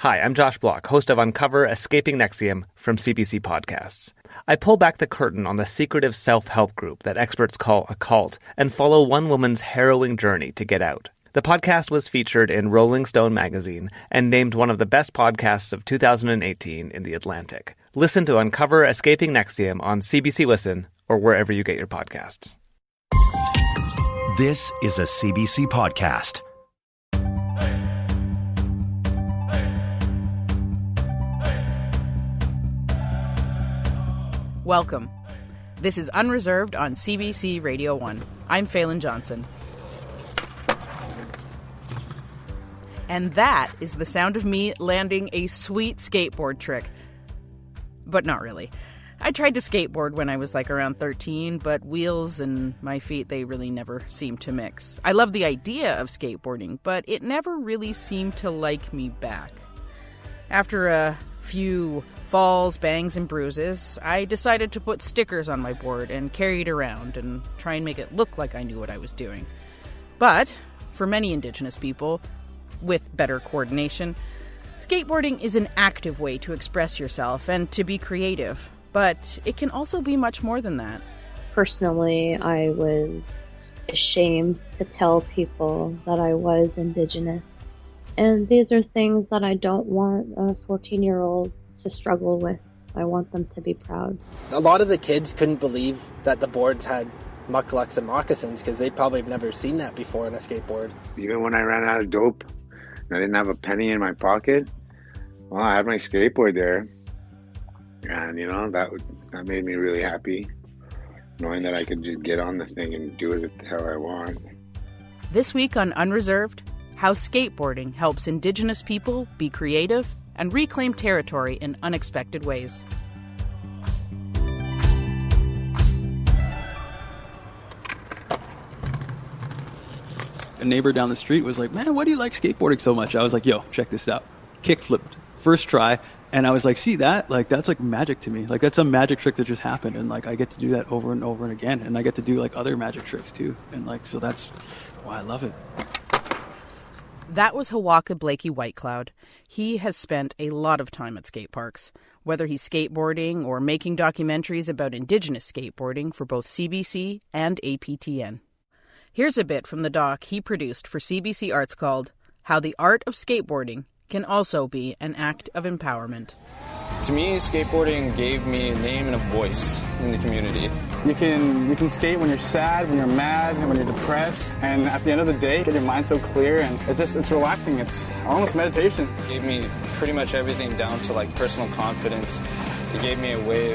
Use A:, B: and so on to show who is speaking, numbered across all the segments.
A: Hi, I'm Josh Block, host of Uncover Escaping Nexium from CBC Podcasts. I pull back the curtain on the secretive self-help group that experts call a cult and follow one woman's harrowing journey to get out. The podcast was featured in Rolling Stone magazine and named one of the best podcasts of 2018 in The Atlantic. Listen to Uncover Escaping Nexium on CBC Listen or wherever you get your podcasts.
B: This is a CBC podcast.
C: Welcome. This is Unreserved on CBC Radio 1. I'm Phelan Johnson. And that is the sound of me landing a sweet skateboard trick. But not really. I tried to skateboard when I was around 13, but wheels and my feet, they really never seemed to mix. I love the idea of skateboarding, but it never really seemed to like me back. After a few falls, bangs, and bruises, I decided to put stickers on my board and carry it around and try and make it look like I knew what I was doing. But for many Indigenous people, with better coordination, skateboarding is an active way to express yourself and to be creative, but it can also be much more than that.
D: Personally, I was ashamed to tell people that I was Indigenous. And these are things that I don't want a 14-year-old to struggle with. I want them to be proud.
E: A lot of the kids couldn't believe that the boards had mucklucks and moccasins because they probably have never seen that before on a skateboard.
F: Even when I ran out of dope and I didn't have a penny in my pocket, well, I had my skateboard there. And, that made me really happy, knowing that I could just get on the thing and do it the hell I want.
C: This week on Unreserved, how skateboarding helps Indigenous people be creative and reclaim territory in unexpected ways.
G: A neighbor down the street was like, "Man, why do you like skateboarding so much?" I was like, "Yo, check this out." Kick flipped, first try. And I was like, see that? That's magic to me. That's a magic trick that just happened. And I get to do that over and over and again. And I get to do other magic tricks too. And so that's why I love it.
C: That was Apodaca Blakey Whitecloud. He has spent a lot of time at skate parks, whether he's skateboarding or making documentaries about Indigenous skateboarding for both CBC and APTN. Here's a bit from the doc he produced for CBC Arts called How the Art of Skateboarding Can Also Be an Act of Empowerment.
H: To me, skateboarding gave me a name and a voice in the community.
I: You can skate when you're sad, when you're mad, and when you're depressed, and at the end of the day, get your mind so clear, and it's relaxing. It's almost meditation.
H: It gave me pretty much everything down to personal confidence. It gave me a way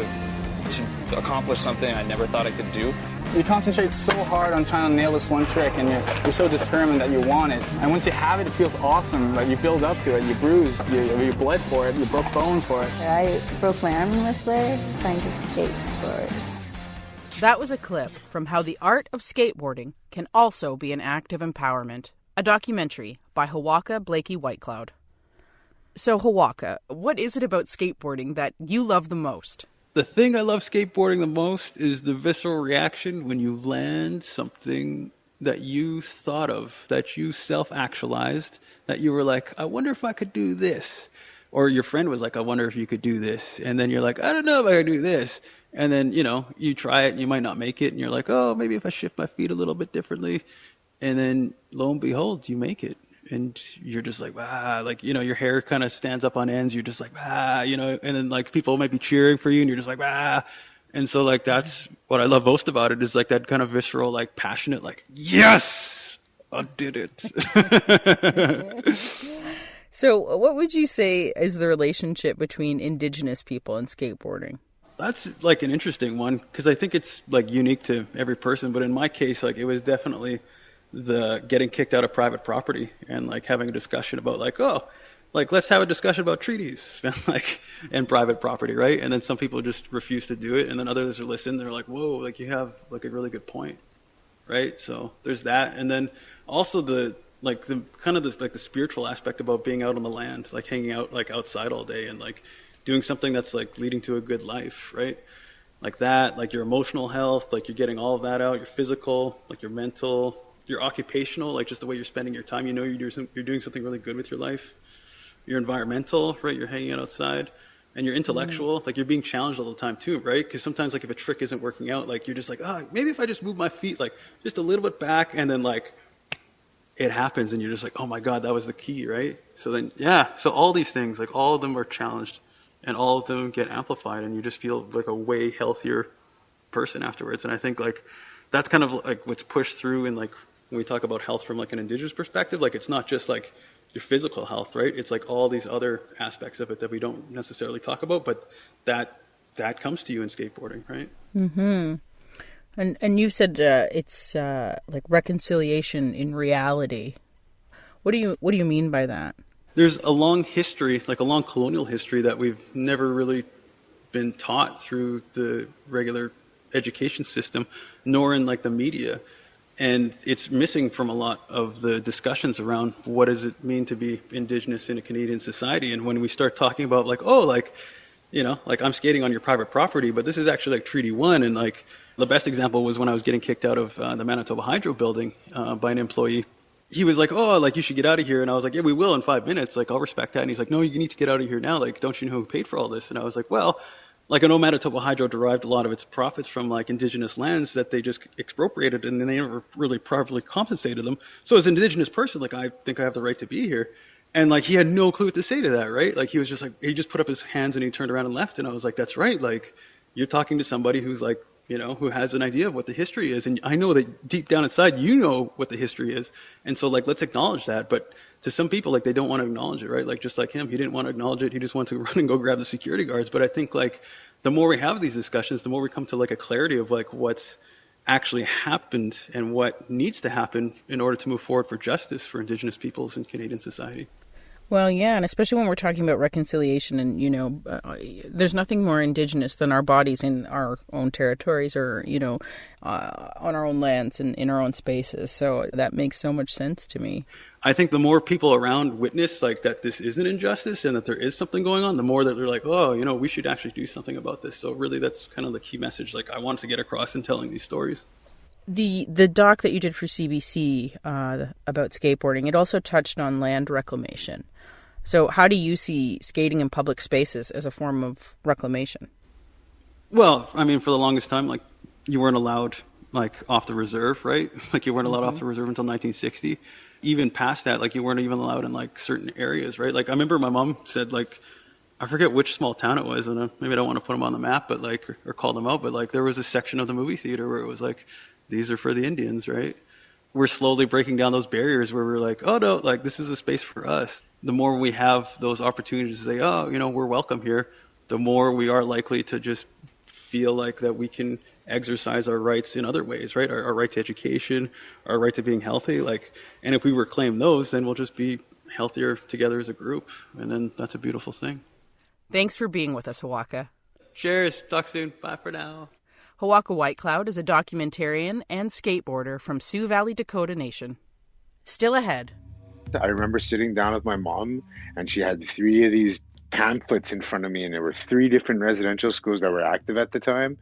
H: to accomplish something I never thought I could do.
I: You concentrate so hard on trying to nail this one trick, and you're so determined that you want it. And once you have it, it feels awesome. You build up to it. You bruised, you bled for it, you broke bones for it.
J: I broke my arm in this way trying to skateboard.
C: That was a clip from How the Art of Skateboarding Can Also Be an Act of Empowerment, a documentary by Apodaca Blakey Whitecloud. So, Apodaca, what is it about skateboarding that you love the most?
G: The thing I love skateboarding the most is the visceral reaction when you land something that you thought of, that you self-actualized, that you were like, I wonder if I could do this. Or your friend was like, I wonder if you could do this. And then you're like, I don't know if I could do this. And then, you try it and you might not make it. And you're like, oh, maybe if I shift my feet a little bit differently. And then lo and behold, you make it. And you're just like, your hair kind of stands up on ends. You're just like, and then people might be cheering for you and you're just like, And so that's what I love most about it is that kind of visceral, passionate, yes, I did it.
C: So what would you say is the relationship between Indigenous people and skateboarding?
G: That's an interesting one because I think it's unique to every person. But in my case, it was definitely the getting kicked out of private property and having a discussion about let's have a discussion about treaties and private property, right? And then some people just refuse to do it, and then others listen. They're like, whoa, you have a really good point, right? So there's that, and then also the kind of the spiritual aspect about being out on the land, hanging out outside all day and doing something that's leading to a good life, right? Your emotional health, you're getting all of that out, your physical, your mental, your occupational, just the way you're spending your time, you're doing something really good with your life. you're environmental, right? You're hanging out outside. And you're intellectual, like you're being challenged all the time too, right? Because sometimes like if a trick isn't working out, like you're just like, maybe if I just move my feet like just a little bit back, and then like it happens and you're just like, oh my God, that was the key, right? So then, so all these things, like all of them are challenged and all of them get amplified, and you just feel like a way healthier person afterwards. And I think like that's kind of like what's pushed through in like when we talk about health from like an Indigenous perspective, like it's not just like your physical health, right? It's like all these other aspects of it that we don't necessarily talk about, but that comes to you in skateboarding, right?
C: Mm-hmm. And you said it's like reconciliation in reality. What do you mean by that?
G: There's a long history, like a long colonial history that we've never really been taught through the regular education system, nor in like the media. And it's missing from a lot of the discussions around what does it mean to be Indigenous in a Canadian society. And when we start talking about like, like I'm skating on your private property, but this is actually like Treaty 1. And like the best example was when I was getting kicked out of the Manitoba Hydro building by an employee. He was like, you should get out of here. And I was like, yeah, we will in 5 minutes. Like, I'll respect that. And he's like, no, you need to get out of here now. Like, don't you know who paid for all this? And I was like, well, like I know Manitoba Hydro derived a lot of its profits from like Indigenous lands that they just expropriated, and then they never really properly compensated them. So as an Indigenous person, like I think I have the right to be here. And like he had no clue what to say to that, right? Like he was just like, he just put up his hands and he turned around and left. And I was like, that's right. Like you're talking to somebody who's like, who has an idea of what the history is. And I know that deep down inside, you know what the history is. And so like, let's acknowledge that. But to some people, like they don't want to acknowledge it, right? Like just like him, he didn't want to acknowledge it. He just wanted to run and go grab the security guards. But I think like the more we have these discussions, the more we come to like a clarity of like what's actually happened and what needs to happen in order to move forward for justice for Indigenous peoples in Canadian society.
C: Well, yeah, and especially when we're talking about reconciliation and, there's nothing more Indigenous than our bodies in our own territories or, on our own lands and in our own spaces. So that makes so much sense to me.
G: I think the more people around witness like that this is an injustice and that there is something going on, the more that they're like, we should actually do something about this. So really that's kind of the key message like I wanted to get across in telling these stories.
C: The doc that you did for CBC about skateboarding, it also touched on land reclamation. So how do you see skating in public spaces as a form of reclamation?
G: Well, I mean, for the longest time, like you weren't allowed like off the reserve, right? Like you weren't allowed off the reserve until 1960. Even past that, like you weren't even allowed in like certain areas, right? Like I remember my mom said like, I forget which small town it was, and maybe I don't want to put them on the map, but like, or call them out, but like there was a section of the movie theater where it was like, these are for the Indians, right? We're slowly breaking down those barriers where we're like, oh no, like this is a space for us. The more we have those opportunities to say, we're welcome here, the more we are likely to just feel like that we can exercise our rights in other ways, right? Our right to education, our right to being healthy, and if we reclaim those, then we'll just be healthier together as a group. And then that's a beautiful thing.
C: Thanks for being with us, Hawaka.
G: Cheers. Talk soon. Bye for now.
C: Hawaka Whitecloud is a documentarian and skateboarder from Sioux Valley, Dakota Nation. Still ahead.
F: I remember sitting down with my mom, and she had 3 of these pamphlets in front of me, and there were 3 different residential schools that were active at the time,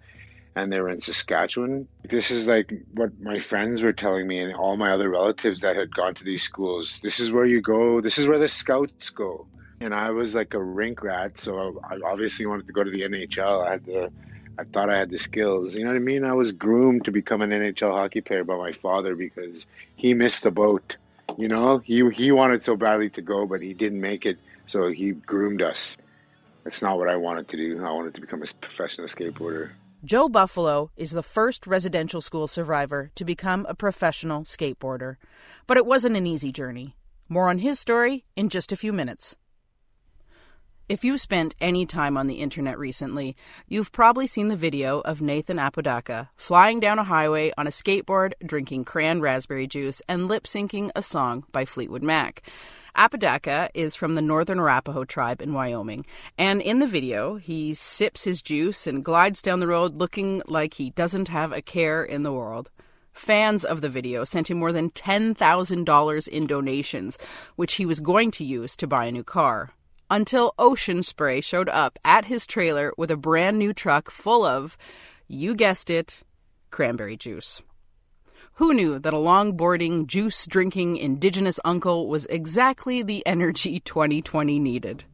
F: and they were in Saskatchewan. This is like what my friends were telling me and all my other relatives that had gone to these schools. This is where you go. This is where the scouts go. And I was like a rink rat, so I obviously wanted to go to the NHL. I thought I had the skills. You know what I mean? I was groomed to become an NHL hockey player by my father because he missed the boat. You know, he wanted so badly to go, but he didn't make it, so he groomed us. That's not what I wanted to do. I wanted to become a professional skateboarder.
C: Joe Buffalo is the first residential school survivor to become a professional skateboarder. But it wasn't an easy journey. More on his story in just a few minutes. If you've spent any time on the internet recently, you've probably seen the video of Nathan Apodaca flying down a highway on a skateboard, drinking cran raspberry juice, and lip-syncing a song by Fleetwood Mac. Apodaca is from the Northern Arapaho tribe in Wyoming, and in the video, he sips his juice and glides down the road looking like he doesn't have a care in the world. Fans of the video sent him more than $10,000 in donations, which he was going to use to buy a new car. Until Ocean Spray showed up at his trailer with a brand new truck full of, you guessed it, cranberry juice. Who knew that a longboarding, juice-drinking Indigenous uncle was exactly the energy 2020 needed?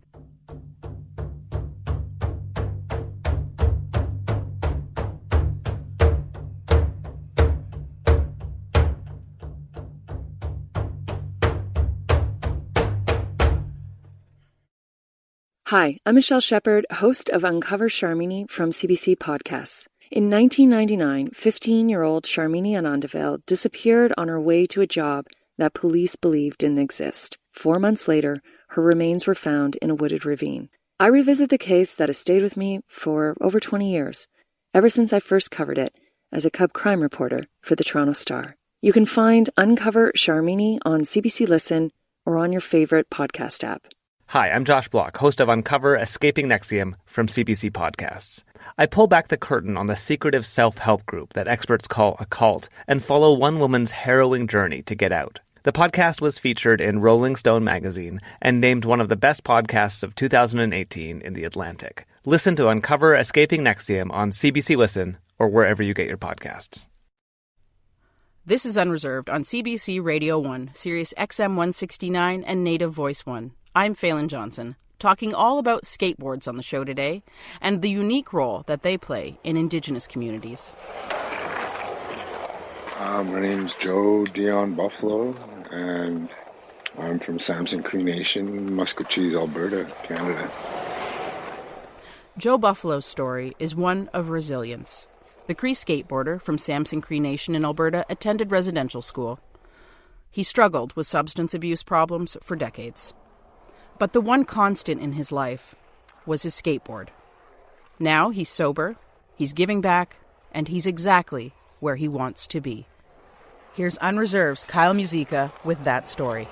K: Hi, I'm Michelle Shepard, host of Uncover Charmini from CBC Podcasts. In 1999, 15-year-old Charmini Anandavale disappeared on her way to a job that police believed didn't exist. 4 months later, her remains were found in a wooded ravine. I revisit the case that has stayed with me for over 20 years, ever since I first covered it as a cub crime reporter for the Toronto Star. You can find Uncover Charmini on CBC Listen or on your favorite podcast app.
A: Hi, I'm Josh Block, host of Uncover Escaping NXIVM from CBC Podcasts. I pull back the curtain on the secretive self-help group that experts call a cult and follow one woman's harrowing journey to get out. The podcast was featured in Rolling Stone magazine and named one of the best podcasts of 2018 in The Atlantic. Listen to Uncover Escaping NXIVM on CBC Listen or wherever you get your podcasts.
C: This is Unreserved on CBC Radio 1, Sirius XM 169 and Native Voice 1. I'm Phelan Johnson, talking all about skateboards on the show today and the unique role that they play in Indigenous communities.
F: My name's Joe Dion Buffalo, and I'm from Samson Cree Nation, Musquecheese, Alberta, Canada.
C: Joe Buffalo's story is one of resilience. The Cree skateboarder from Samson Cree Nation in Alberta attended residential school. He struggled with substance abuse problems for decades. But the one constant in his life was his skateboard. Now he's sober, he's giving back, and he's exactly where he wants to be. Here's Unreserved's Kyle Musica with that story.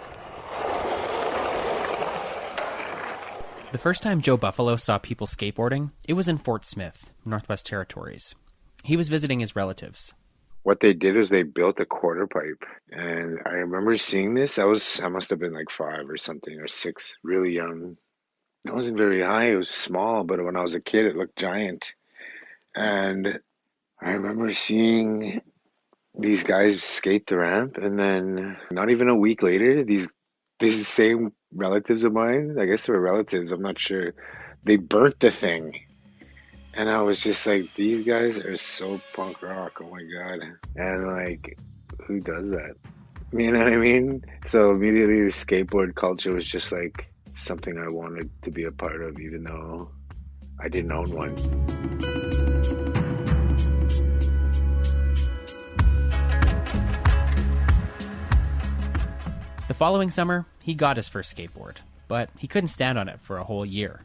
L: The first time Joe Buffalo saw people skateboarding, it was in Fort Smith, Northwest Territories. He was visiting his relatives.
F: What they did is they built a quarter pipe, and I remember seeing this. I must have been like 5 or something, or 6, really young. It wasn't very high, it was small, but when I was a kid it looked giant. And I remember seeing these guys skate the ramp, and then not even a week later, these same relatives of mine, I guess they were relatives, I'm not sure, they burnt the thing. And I was just like, these guys are so punk rock, oh my God. And like, who does that? You know what I mean? So immediately the skateboard culture was just like something I wanted to be a part of, even though I didn't own one.
L: The following summer, he got his first skateboard, but he couldn't stand on it for a whole year.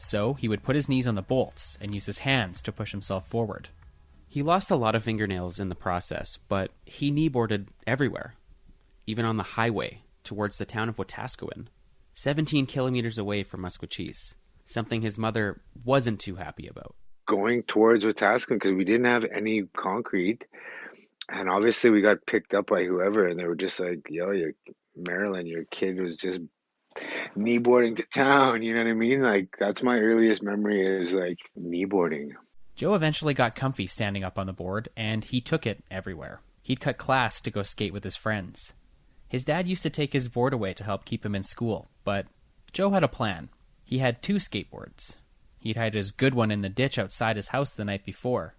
L: So he would put his knees on the bolts and use his hands to push himself forward.
M: He lost a lot of fingernails in the process, but he kneeboarded everywhere, even on the highway towards the town of Wetaskiwin, 17 kilometers away from Musquecheese, something his mother wasn't too happy about.
F: Going towards Wetaskiwin, because we didn't have any concrete, and obviously we got picked up by whoever, and they were just like, yo, Marilyn, your kid was just kneeboarding to town, you know what I mean? Like, that's my earliest memory is like kneeboarding.
L: Joe eventually got comfy standing up on the board, and he took it everywhere. He'd cut class to go skate with his friends. His dad used to take his board away to help keep him in school, but Joe had a plan. He had 2 skateboards. He'd hide his good one in the ditch outside his house the night before,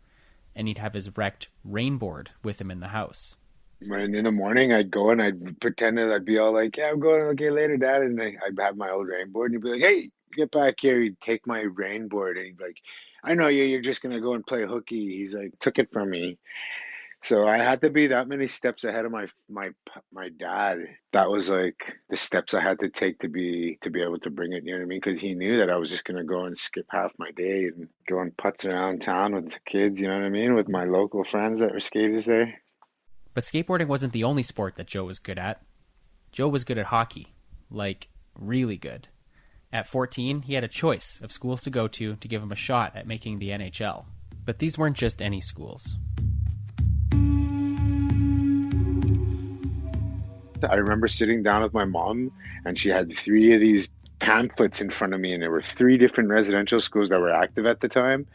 L: and he'd have his wrecked rainboard with him in the house.
F: And in the morning, I'd go and I'd pretend that I'd be all like, yeah, I'm going, okay, later, Dad. And I'd have my old rainboard, and he'd be like, hey, get back here. He'd take my rainboard, and he'd be like, I know you, you're just going to go and play hooky. He's like, took it from me. So I had to be that many steps ahead of my dad. That was like the steps I had to take to be able to bring it, you know what I mean? Because he knew that I was just going to go and skip half my day and go and putz around town with the kids, you know what I mean? With my local friends that were skaters there.
L: But skateboarding wasn't the only sport that Joe was good at. Joe was good at hockey. Like, really good. At 14, he had a choice of schools to go to give him a shot at making the NHL. But these weren't just any schools.
F: I remember sitting down with my mom, and she had 3 of these pamphlets in front of me, and there were 3 different residential schools that were active at the time.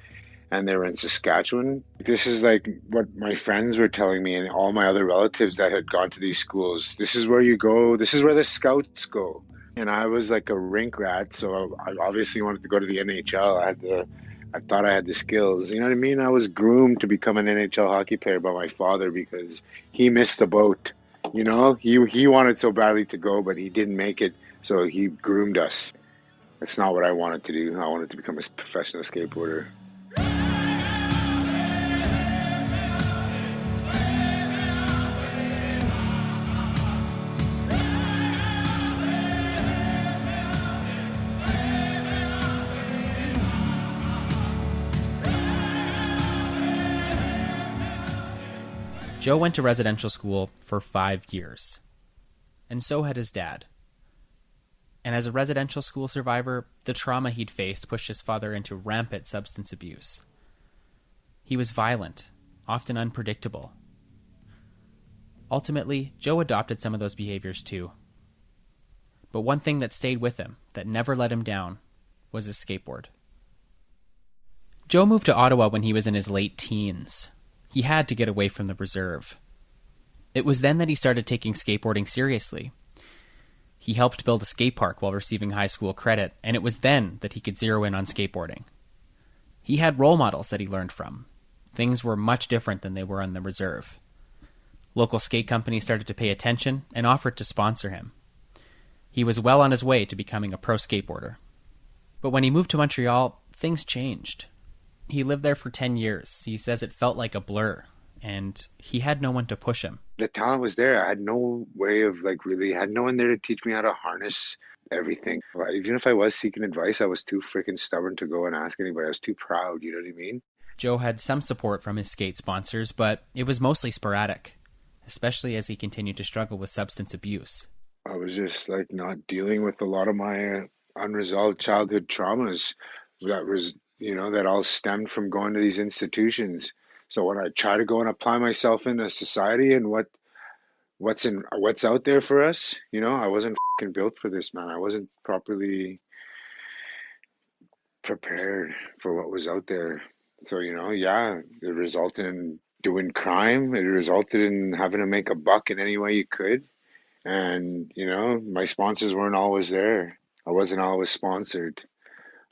F: and they were in Saskatchewan. This is like what my friends were telling me and all my other relatives that had gone to these schools. This is where you go. This is where the scouts go. And I was like a rink rat, so I obviously wanted to go to the NHL. I thought I had the skills. You know what I mean? I was groomed to become an NHL hockey player by my father because he missed the boat. You know, he wanted so badly to go, but he didn't make it. So he groomed us. That's not what I wanted to do. I wanted to become a professional skateboarder.
L: Joe went to residential school for 5 years, and so had his dad. And as a residential school survivor, the trauma he'd faced pushed his father into rampant substance abuse. He was violent, often unpredictable. Ultimately, Joe adopted some of those behaviors too. But one thing that stayed with him, that never let him down, was his skateboard. Joe moved to Ottawa when he was in his late teens. He had to get away from the reserve. It was then that he started taking skateboarding seriously. He helped build a skate park while receiving high school credit, and it was then that he could zero in on skateboarding. He had role models that he learned from. Things were much different than they were on the reserve. Local skate companies started to pay attention and offered to sponsor him. He was well on his way to becoming a pro skateboarder. But when he moved to Montreal, things changed. He lived there for 10 years. He says it felt like a blur, and he had no one to push him.
F: The talent was there. I had no way of had no one there to teach me how to harness everything. Even if I was seeking advice, I was too freaking stubborn to go and ask anybody. I was too proud, you know what I mean?
L: Joe had some support from his skate sponsors, but it was mostly sporadic, especially as he continued to struggle with substance abuse.
F: I was just not dealing with a lot of my unresolved childhood traumas that all stemmed from going to these institutions. So when I try to go and apply myself in a society and what's out there for us, I wasn't fucking built for this, man. I wasn't properly prepared for what was out there. So, it resulted in doing crime. It resulted in having to make a buck in any way you could. And, my sponsors weren't always there. I wasn't always sponsored.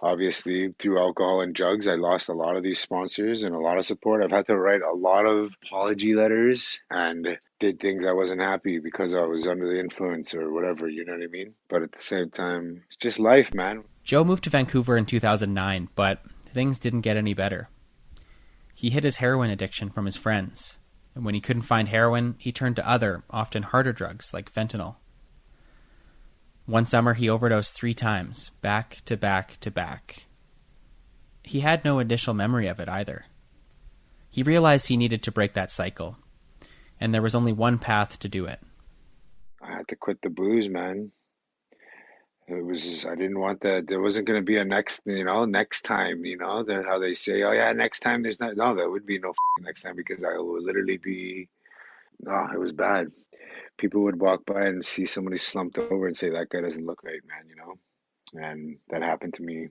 F: Obviously, through alcohol and drugs, I lost a lot of these sponsors and a lot of support. I've had to write a lot of apology letters and did things I wasn't happy because I was under the influence or whatever, you know what I mean? But at the same time, it's just life, man.
L: Joe moved to Vancouver in 2009, but things didn't get any better. He hid his heroin addiction from his friends, and when he couldn't find heroin, he turned to other, often harder drugs like fentanyl. One summer, he overdosed 3 times, back to back to back. He had no initial memory of it either. He realized he needed to break that cycle, and there was only one path to do it.
F: I had to quit the booze, man. I didn't want that. There wasn't going to be a next time, how they say, oh yeah, next time there's no, there would be no next time because I would literally be, it was bad. People would walk by and see somebody slumped over and say, that guy doesn't look right, man, And that happened to me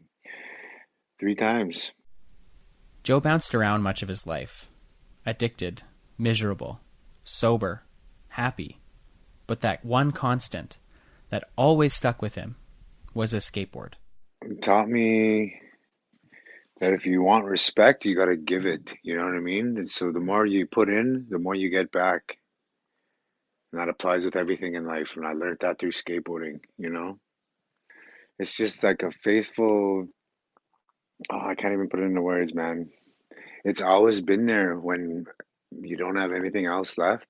F: 3 times.
L: Joe bounced around much of his life. Addicted, miserable, sober, happy. But that one constant that always stuck with him was a skateboard.
F: It taught me that if you want respect, you got to give it, you know what I mean? And so the more you put in, the more you get back. And that applies with everything in life. And I learned that through skateboarding, It's just like a faithful, I can't even put it into words, man. It's always been there when you don't have anything else left.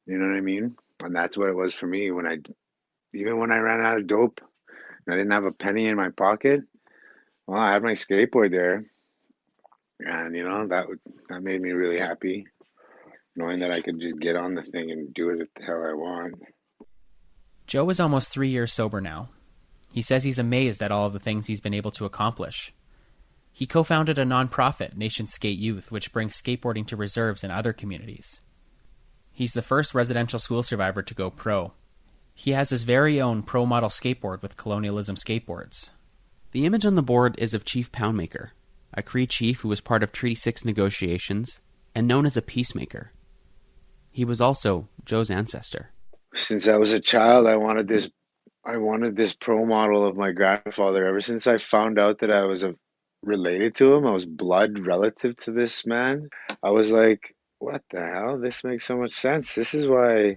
F: You know what I mean? And that's what it was for me even when I ran out of dope and I didn't have a penny in my pocket. Well, I had my skateboard there. And, that made me really happy. Knowing that I could just get on the thing and do it the hell I want.
L: Joe is almost 3 years sober now. He says he's amazed at all of the things he's been able to accomplish. He co-founded a nonprofit, Nation Skate Youth, which brings skateboarding to reserves in other communities. He's the first residential school survivor to go pro. He has his very own pro model skateboard with colonialism skateboards.
M: The image on the board is of Chief Poundmaker, a Cree chief who was part of Treaty 6 negotiations, and known as a peacemaker. He was also Joe's ancestor.
F: Since I was a child, I wanted this pro model of my grandfather. Ever since I found out that I was related to him, I was blood relative to this man, I was like, what the hell? This makes so much sense. This is why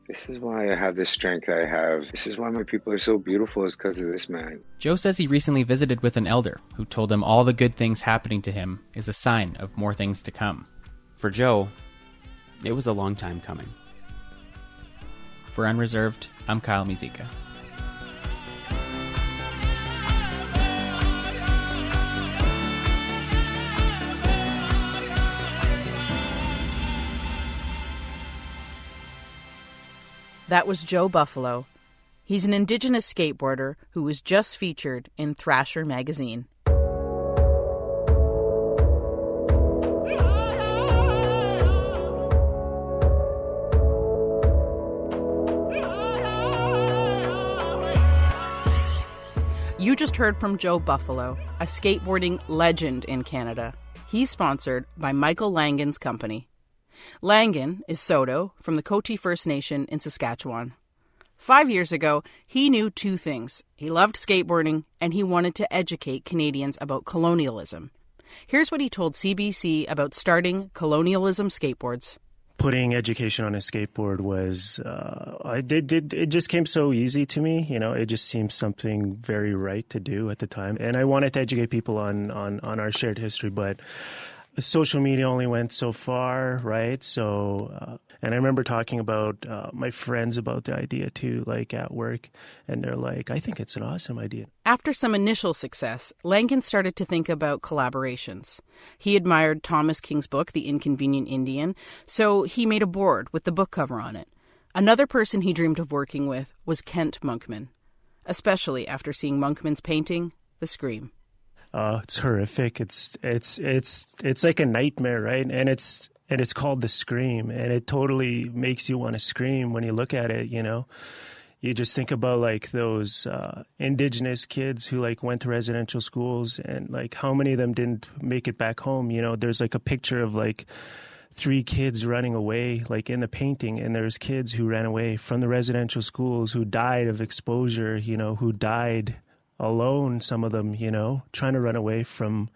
F: I have the strength I have. This is why my people are so beautiful, is because of this man.
L: Joe says he recently visited with an elder who told him all the good things happening to him is a sign of more things to come.
M: For Joe, it was a long time coming.
L: For Unreserved, I'm Kyle Mizika.
C: That was Joe Buffalo. He's an Indigenous skateboarder who was just featured in Thrasher magazine. You just heard from Joe Buffalo, a skateboarding legend in Canada. He's sponsored by Michael Langan's company. Langan is Soto from the Coati First Nation in Saskatchewan. 5 years ago, he knew two things. He loved skateboarding, and he wanted to educate Canadians about colonialism. Here's what he told CBC about starting Colonialism Skateboards.
N: Putting education on a skateboard was, it just came so easy to me. You know, it just seemed something very right to do at the time. And I wanted to educate people on our shared history, but social media only went so far, right? So, and I remember talking about my friends about the idea too, like at work, and they're like, I think it's an awesome idea.
C: After some initial success, Langan started to think about collaborations. He admired Thomas King's book, The Inconvenient Indian, so he made a board with the book cover on it. Another person he dreamed of working with was Kent Monkman, especially after seeing Monkman's painting, The Scream.
N: It's horrific. It's like a nightmare, right? And it's called The Scream, and it totally makes you want to scream when you look at it. You know, you just think about like those Indigenous kids who like went to residential schools, and like how many of them didn't make it back home. You know, there's like a picture of like 3 kids running away, like in the painting, and there's kids who ran away from the residential schools who died of exposure. You know, who died alone, some of them, you know, trying to run away from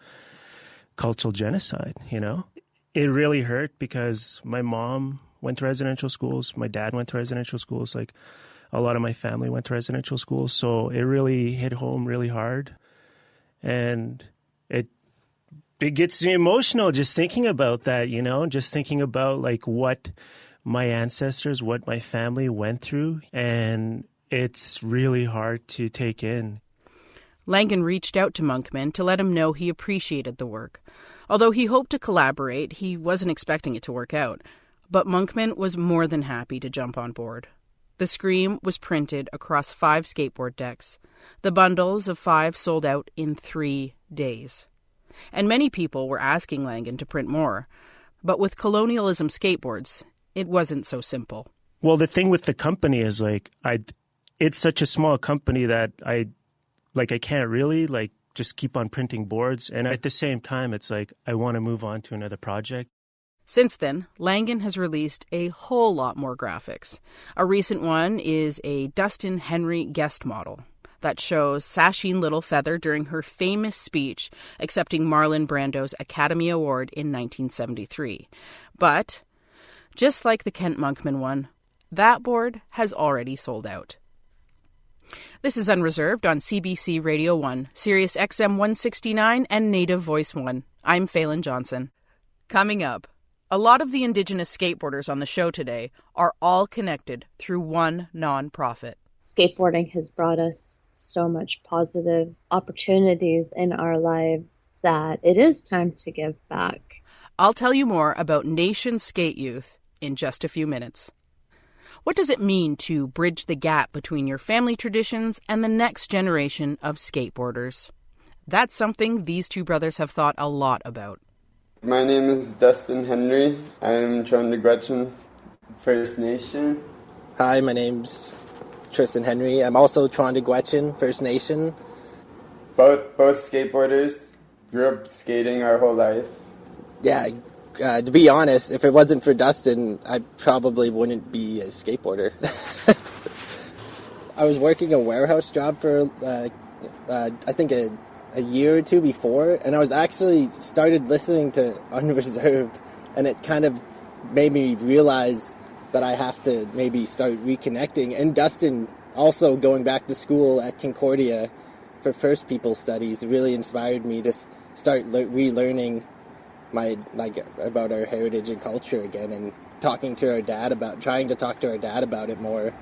N: cultural genocide, you know. It really hurt because my mom went to residential schools, my dad went to residential schools, like a lot of my family went to residential schools, so it really hit home really hard. And it gets me emotional just thinking about that, you know, just thinking about like what my ancestors, what my family went through, and it's really hard to take in.
C: Langan reached out to Monkman to let him know he appreciated the work. Although he hoped to collaborate, he wasn't expecting it to work out. But Monkman was more than happy to jump on board. The Scream was printed across 5 skateboard decks. The bundles of 5 sold out in 3 days. And many people were asking Langan to print more. But with Colonialism Skateboards, it wasn't so simple.
N: Well, the thing with the company is like, it's such a small company that I can't really like just keep on printing boards. And at the same time, it's like I want to move on to another project.
C: Since then, Langan has released a whole lot more graphics. A recent one is a Dustin Henry guest model that shows Sasheen Little Feather during her famous speech accepting Marlon Brando's Academy Award in 1973. But, just like the Kent Monkman one, that board has already sold out. This is Unreserved on CBC Radio 1, Sirius XM 169, and Native Voice 1. I'm Phelan Johnson. Coming up, a lot of the Indigenous skateboarders on the show today are all connected through one nonprofit.
D: Skateboarding has brought us so much positive opportunities in our lives that it is time to give back.
C: I'll tell you more about Nation Skate Youth in just a few minutes. What does it mean to bridge the gap between your family traditions and the next generation of skateboarders? That's something these two brothers have thought a lot about.
O: My name is Dustin Henry. I'm Untitled First Nation.
E: Hi, my name's Tristan Henry. I'm also Untitled First Nation.
O: Both skateboarders. grew up skating our whole life.
E: Yeah, to be honest, if it wasn't for Dustin, I probably wouldn't be a skateboarder. I was working a warehouse job for, I think, a year or two before, and I was actually started listening to Unreserved, and it kind of made me realize that I have to maybe start reconnecting. And Dustin also going back to school at Concordia for First People Studies really inspired me to start relearning about our heritage and culture again, and trying to talk to our dad about it more.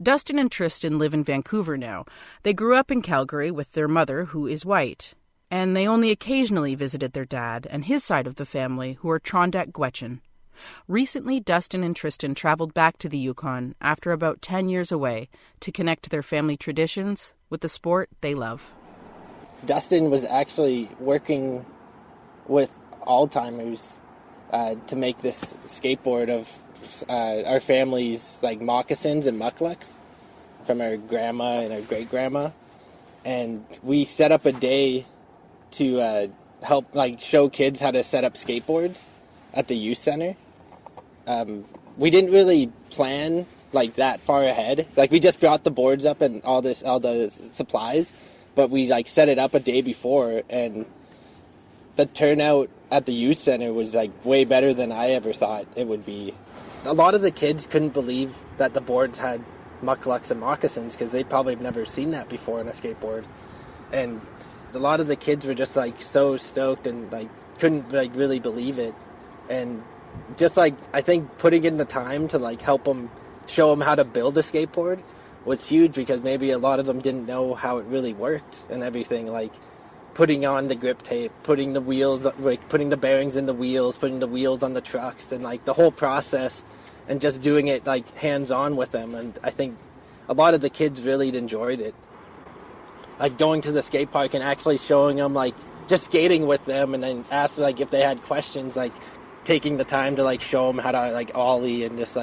C: Dustin and Tristan live in Vancouver now. They grew up in Calgary with their mother, who is white, and they only occasionally visited their dad and his side of the family, who are Trondak Gwech'in. Recently, Dustin and Tristan traveled back to the Yukon after about 10 years away to connect their family traditions with the sport they love.
E: Dustin was actually working with Alzheimer's to make this skateboard of our family's moccasins and mucklucks from our grandma and our great-grandma. And we set up a day to help show kids how to set up skateboards at the youth center. We didn't really plan that far ahead. We just brought the boards up and all the supplies, but we set it up a day before, and the turnout at the youth center was way better than I ever thought it would be. A lot of the kids couldn't believe that the boards had mucklucks and moccasins because they probably have never seen that before on a skateboard. And a lot of the kids were just so stoked and couldn't really believe it. And just I think putting in the time to help them, show them how to build a skateboard was huge, because maybe a lot of them didn't know how it really worked and everything, putting on the grip tape, putting the wheels, putting the bearings in the wheels, putting the wheels on the trucks, and the whole process, and just doing it hands-on with them. And I think a lot of the kids really enjoyed it. Going to the skate park and actually showing them just skating with them, and then ask if they had questions, taking the time to show them how to ollie, and just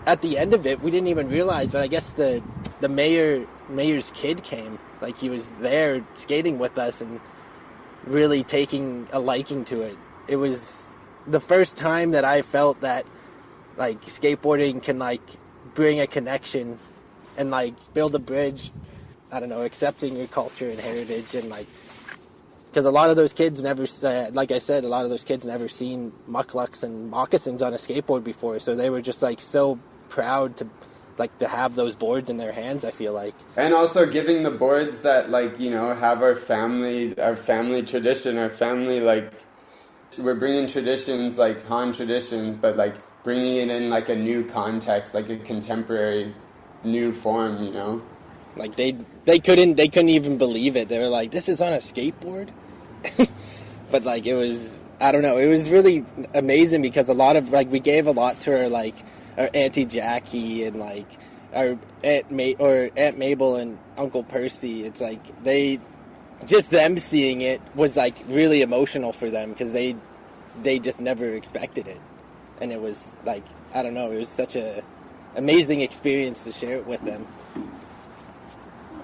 E: at the end of it, we didn't even realize, but I guess the mayor's kid came. He was there skating with us and really taking a liking to it. It was the first time that I felt that skateboarding can bring a connection and build a bridge. I don't know, accepting your culture and heritage, and because a lot of those kids never, like I said, a lot of those kids never seen mucklucks and moccasins on a skateboard before, so they were just so proud to have those boards in their hands, I feel like.
O: And also giving the boards that have our family tradition, our family, we're bringing traditions Han traditions, but bringing it in a new context, a contemporary new form, They couldn't even believe it. They were like, this is on a skateboard? But it was, I don't know, it was really amazing, because a lot of we gave a lot to our our Auntie Jackie and our Aunt Mabel and Uncle Percy. It's just them seeing it was really emotional for them, because they just never expected it. And it was I don't know, it was such a amazing experience to share it with them.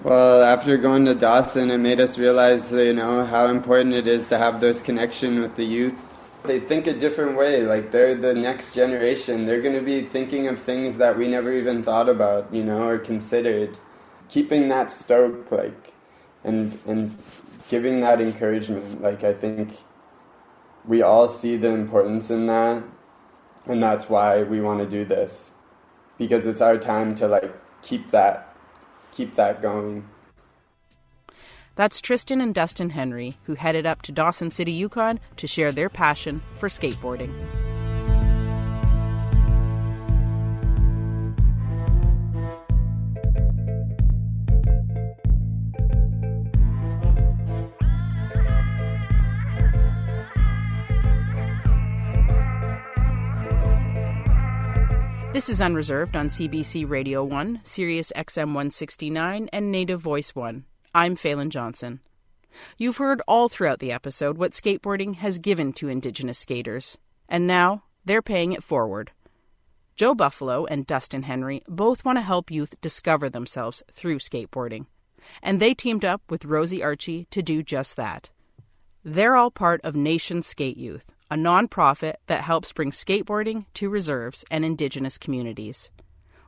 O: Well, after going to Dawson, it made us realize, how important it is to have those connections with the youth. They think a different way. They're the next generation. They're going to be thinking of things that we never even thought about, or considered. Keeping that stoke, and giving that encouragement. I think we all see the importance in that, and that's why we want to do this, because it's our time to keep that going.
C: That's Tristan and Dustin Henry, who headed up to Dawson City, Yukon to share their passion for skateboarding. This is Unreserved on CBC Radio 1, Sirius XM 169, and Native Voice 1. I'm Phelan Johnson. You've heard all throughout the episode what skateboarding has given to Indigenous skaters, and now they're paying it forward. Joe Buffalo and Dustin Henry both want to help youth discover themselves through skateboarding, and they teamed up with Rosie Archie to do just that. They're all part of Nation Skate Youth, a nonprofit that helps bring skateboarding to reserves and Indigenous communities.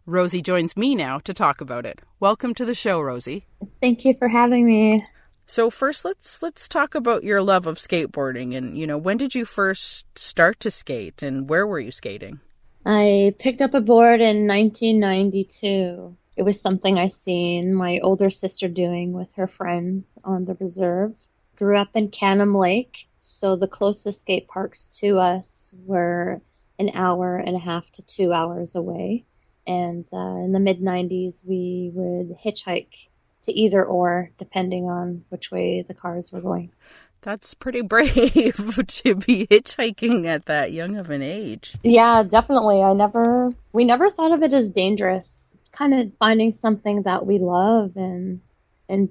C: Rosie joins me now to talk about it. Welcome to the show, Rosie.
D: Thank you for having me.
C: So first, let's talk about your love of skateboarding. And, when did you first start to skate and where were you skating?
D: I picked up a board in 1992. It was something I seen my older sister doing with her friends on the reserve. Grew up in Canham Lake, so the closest skate parks to us were an hour and a half to 2 hours away. And in the mid-90s, we would hitchhike to either or, depending on which way the cars were going.
C: That's pretty brave to be hitchhiking at that young of an age.
D: Yeah, definitely. We never thought of it as dangerous. Kind of finding something that we love and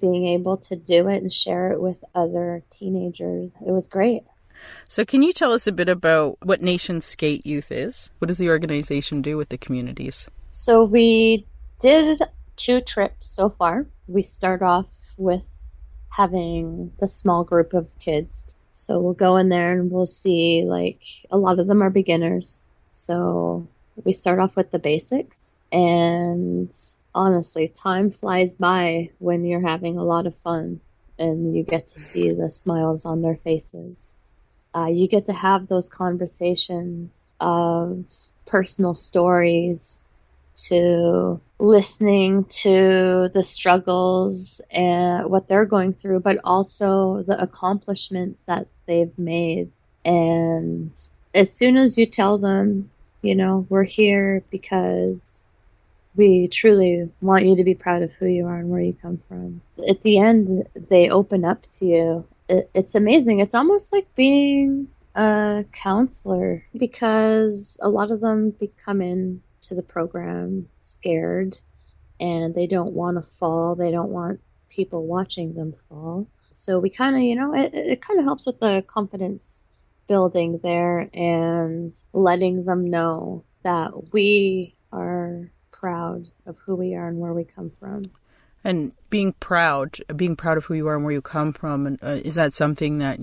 D: being able to do it and share it with other teenagers. It was great.
C: So can you tell us a bit about what Nation Skate Youth is? What does the organization do with the communities?
D: So we did 2 trips so far. We start off with having the small group of kids. So we'll go in there and we'll see, a lot of them are beginners. So we start off with the basics. And honestly, time flies by when you're having a lot of fun and you get to see the smiles on their faces. You get to have those conversations of personal stories, to listening to the struggles and what they're going through, but also the accomplishments that they've made. And as soon as you tell them, we're here because we truly want you to be proud of who you are and where you come from. At the end, they open up to you. It's amazing. It's almost like being a counselor, because a lot of them come in to the program scared and they don't want to fall. They don't want people watching them fall. So we kind of, it kind of helps with the confidence building there and letting them know that we are proud of who we are and where we come from.
C: And being proud of who you are and where you come from, and is that something that,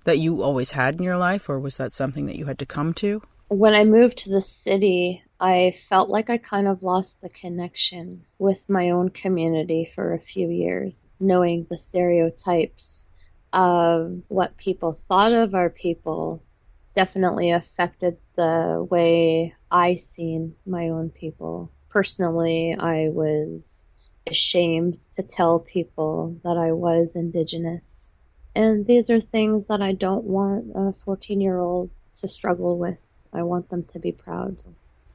C: that you always had in your life, or was that something that you had to come to?
D: When I moved to the city, I felt like I kind of lost the connection with my own community for a few years, knowing the stereotypes of what people thought of our people definitely affected the way I seen my own people. Personally, I was ashamed to tell people that I was Indigenous. And these are things that I don't want a 14-year-old to struggle with. I want them to be proud.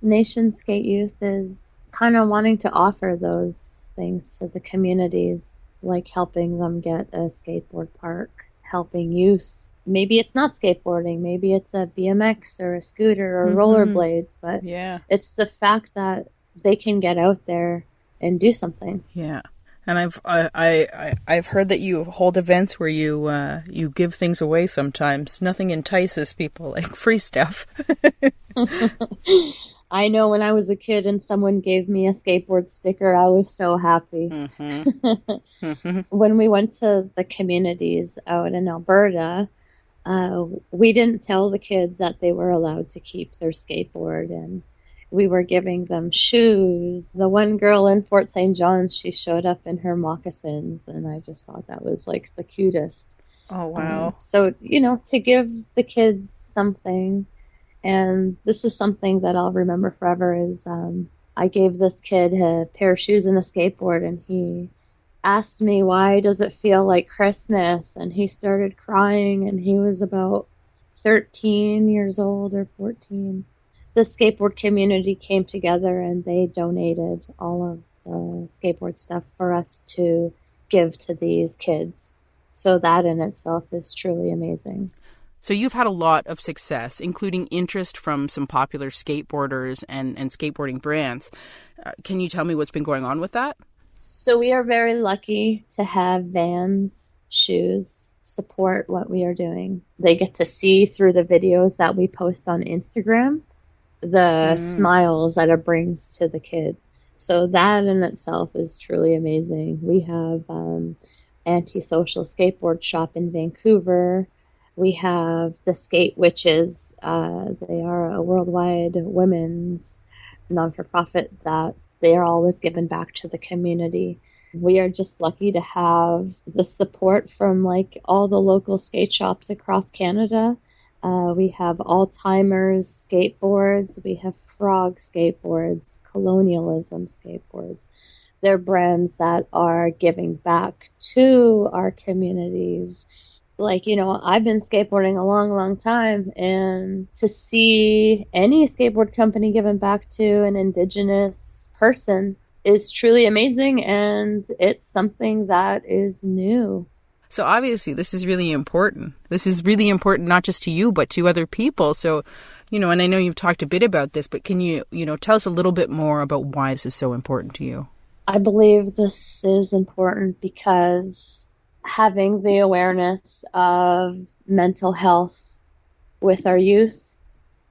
D: Nation Skate Youth is kind of wanting to offer those things to the communities, like helping them get a skateboard park, helping youth. Maybe it's not skateboarding, maybe it's a BMX or a scooter or rollerblades, but it's the fact that they can get out there and do something.
C: Yeah. And I've heard that you hold events where you give things away sometimes. Nothing entices people like free stuff.
D: I know when I was a kid and someone gave me a skateboard sticker, I was so happy. When we went to the communities out in Alberta, we didn't tell the kids that they were allowed to keep their skateboard, and we were giving them shoes. The one girl in Fort St. John's, she showed up in her moccasins, and I just thought that was the cutest.
C: Oh, wow.
D: So, to give the kids something, and this is something that I'll remember forever, is I gave this kid a pair of shoes and a skateboard, and he asked me, why does it feel like Christmas? And he started crying, and he was about 13 years old or 14. The skateboard community came together and they donated all of the skateboard stuff for us to give to these kids. So that in itself is truly amazing.
C: So you've had a lot of success, including interest from some popular skateboarders and skateboarding brands. Can you tell me what's been going on with that?
D: So we are very lucky to have Vans shoes support what we are doing. They get to see through the videos that we post on Instagram the smiles that it brings to the kids. So that in itself is truly amazing. We have antisocial skateboard shop in Vancouver. We have the Skate Witches. They are a worldwide women's non-for-profit that they are always giving back to the community. We are just lucky to have the support from like all the local skate shops across Canada. We have All-Timers skateboards. We have Frog skateboards, Colonialism skateboards. They're brands that are giving back to our communities. Like, you know, I've been skateboarding a long, long time, and to see any skateboard company giving back to an Indigenous person is truly amazing, and it's something that is new.
C: So obviously this is really important. This is really important not just to you, but to other people. So, you know, and I know you've talked a bit about this, but can you, tell us a little bit more about why this is so important to you?
D: I believe this is important because having the awareness of mental health with our youth,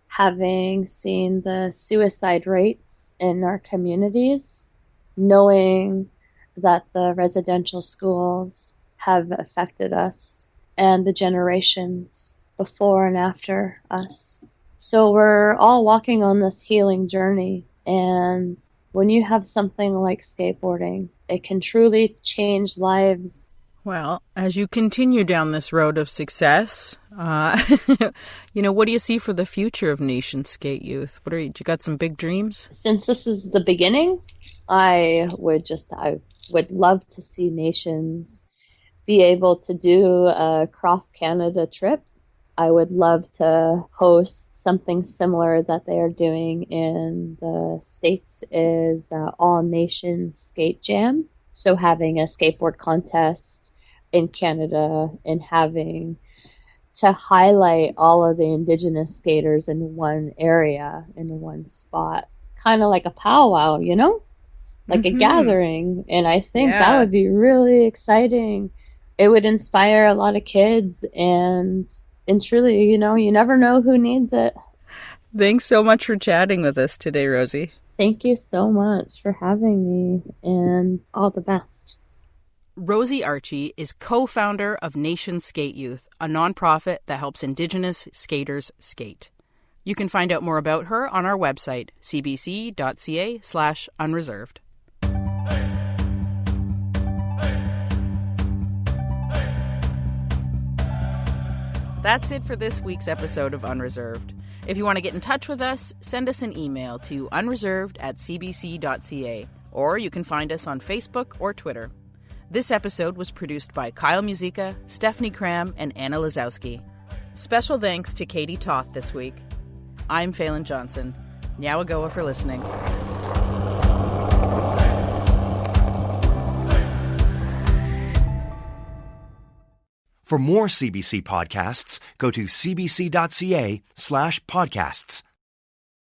D: having seen the suicide rates in our communities, knowing that the residential schools have affected us and the generations before and after us. So we're all walking on this healing journey, and when you have something like skateboarding, it can truly change lives.
C: Well, as you continue down this road of success, what do you see for the future of Nation Skate Youth? You got some big dreams?
D: Since this is the beginning, I would love to see Nations be able to do a cross-Canada trip. I would love to host something similar that they are doing in the States is All Nations Skate Jam. So having a skateboard contest in Canada and having to highlight all of the Indigenous skaters in one area, in one spot. Kind of like a powwow, like a gathering. And I think that would be really exciting. It would inspire a lot of kids, and truly, you never know who needs it.
C: Thanks so much for chatting with us today, Rosie.
D: Thank you so much for having me, and all the best.
C: Rosie Archie is co-founder of Nation Skate Youth, a nonprofit that helps Indigenous skaters skate. You can find out more about her on our website, cbc.ca/unreserved. That's it for this week's episode of Unreserved. If you want to get in touch with us, send us an email to unreserved@cbc.ca, or you can find us on Facebook or Twitter. This episode was produced by Kyle Musica, Stephanie Cram, and Anna Lazowski. Special thanks to Katie Toth this week. I'm Phelan Johnson. Nyawagoa for listening.
B: For more CBC podcasts, go to cbc.ca/podcasts.